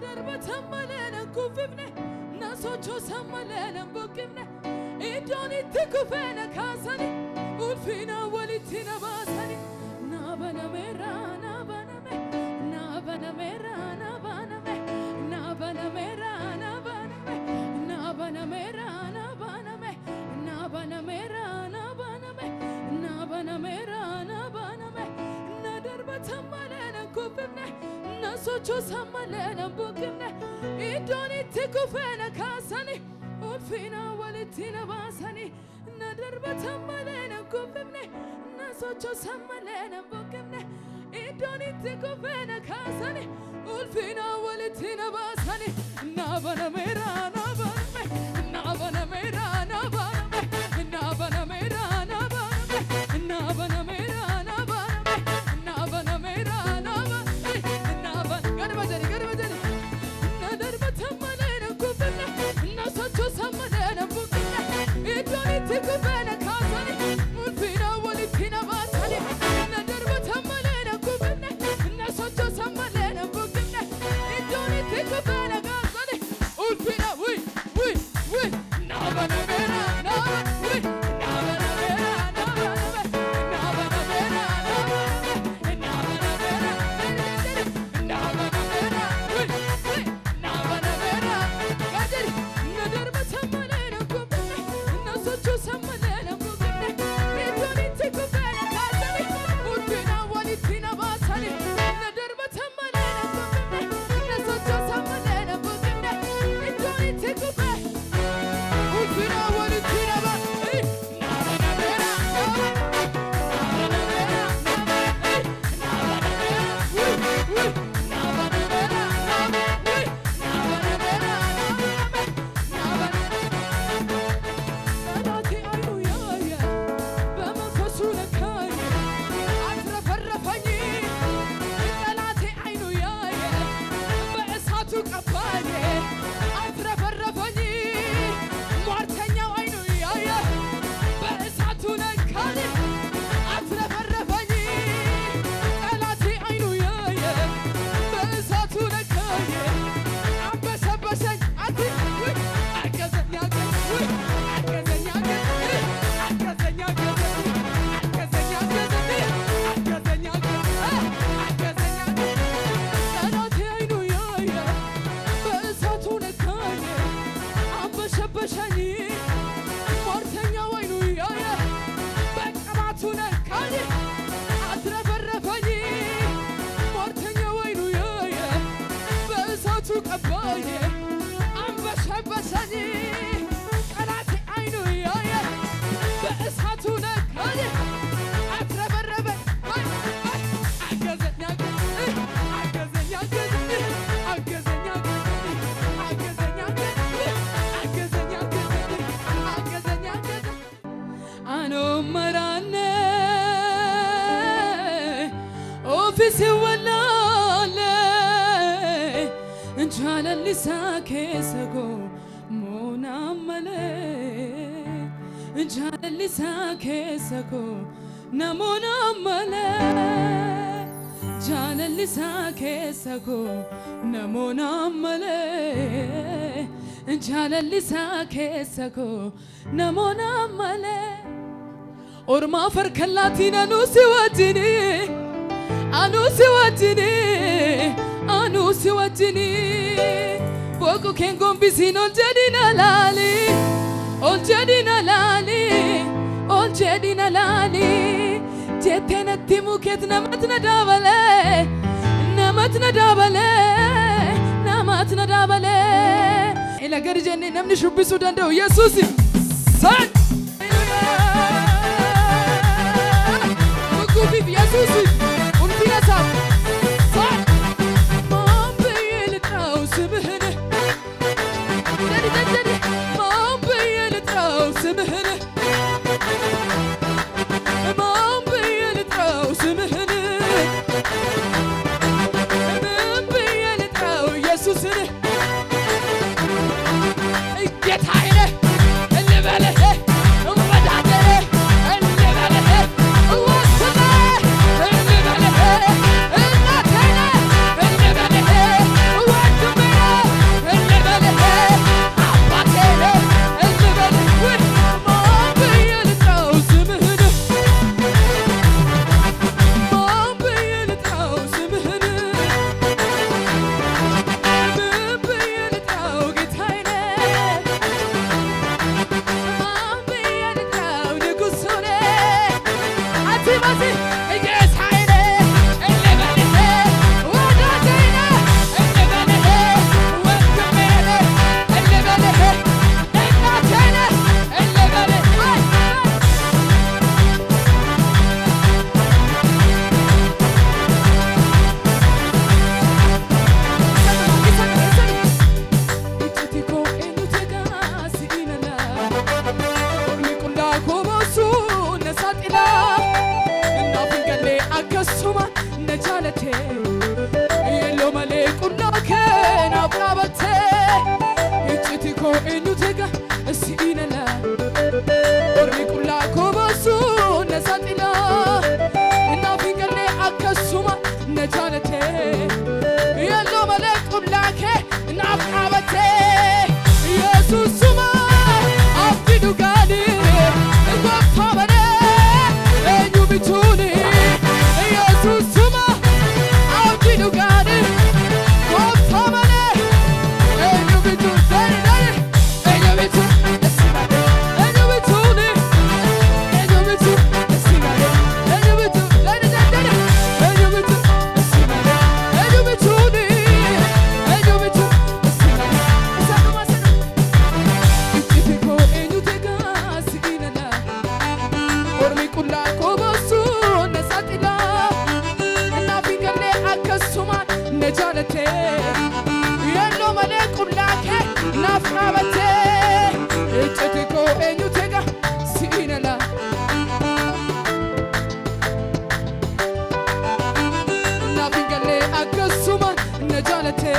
nadarbatammalena kufifne nasocho sammalena bukifne idoni tikufena kasani ulfina walitina basani nabana mera nabana me nabana mera nabana me nabana mera nabana me nabana mera nabana me nabana mera nabana me nabana mera nabana me nadarbatammalena kufifne nasocho sammalena bukifne idoni tikufena kasani ulfina walitina basani nadarbatammalena kufifne nasocho sammalena bukifne idoni tikufena kasani ulfina walitina basani nabana mera nabana me nabana mera nabana me nabana mera nabana me nabana mera nabana me nabana mera nabana nabana garmajari nadarbatammalena kufifne nasocho sammalena bukifne idoni tikufena kasani ulfina walitina basani nadarbatammalena kufifne nasocho sammalena bukifne idoni tikufena kasani ulfina wi nabana mera nabana wi nabana mera nabana nabana mera nabana nabana mera nabana mera wi nabana mera gadiri nadarbatammalena kufifne nasocho sammalena bukifne idoni tikufena kasani ulfina walitina basani nadarbatammalena kufifne nasocho sammalena bukifne idoni tikufena ulfina walitina basani nabana mera nabana mera nabana mera wi nabana mera nabana mera ጠላቴ አይኑ ያየ በመንፈሱ ነካኝ አትረፈረፈኝ ጠላቴ አይኑ ያየ በእሳቱ ቀባኝ አትረፈረፈኝ ሟርተኛው አይኑ ያየ በእሳቱ ነካኝ አትረፈረፈኝ ጠላቴ አይኑ ያየ በእሳቱ ነካኝ አንበሰበሰኝ አገዘኝ ጠላቴ አይኑ ያየ በእሳቱ ነካኝ አንበሸበሸኝ ሟርተኛው አይኑ ያየ በቅባቱ ነካኝ አትረፈረፈኝ ሟርተኛው አይኑ ያየ በእሳቱ ቀባኝ አንበሸበሸኝ ጠላቴ አይኑ ያየ በእሳቱ ነካኝ አትረፈረፈኝ አገዘኝ አገዘኝ አገዘኝ አኖመራነ ኦፊስ ወላለ እንቻለሊሳ ከሰጎ ሞናመለ እንቻለሊሳ ከሰጎ ነሞናመለ ጃለሊሳ ከሰጎ ነሞናመለ እንቻለሊሳ ከሰጎ ነሞናመለ ኦርማ ፈርከላቲና ኑሲ ወጅኒ ቦቁ ኬንጎን ቢሲን ኦልጀዲና ላሊ ጀቴነቲ ሙኬት ነመት ነዳበለ ኢለገር ጀኒ ነምኒ ሹቢሱ ደንደው ኢየሱስ ሰን ጉቢብ ኢየሱስ ኡንቲነሳ ሰን ማን ብዬ ልጥራው ስምህን ማን ብዬ ልጥራው ስምህን ማን ብዬ ልጥራው ስምህን ምን ብዬ ልጥራው ኢየሱስን ጌታዬ እንበልህ እንወዳደርህ እንበልህ እንወስንህ qullake naaf dhaabate Yesuusuma abdii dhugaani gooftaa malee eenyu bituuni Yesuusuma abdii dhugaani gooftaa malee eenyu bituuni eenyu bituuni eenyu bituuni eenyu bituuni eenyu bituuni Yellow male qullake naaf dhaabate ejjete koo eenyutu eega siin ala naaf hin galle akkasuma na jaalate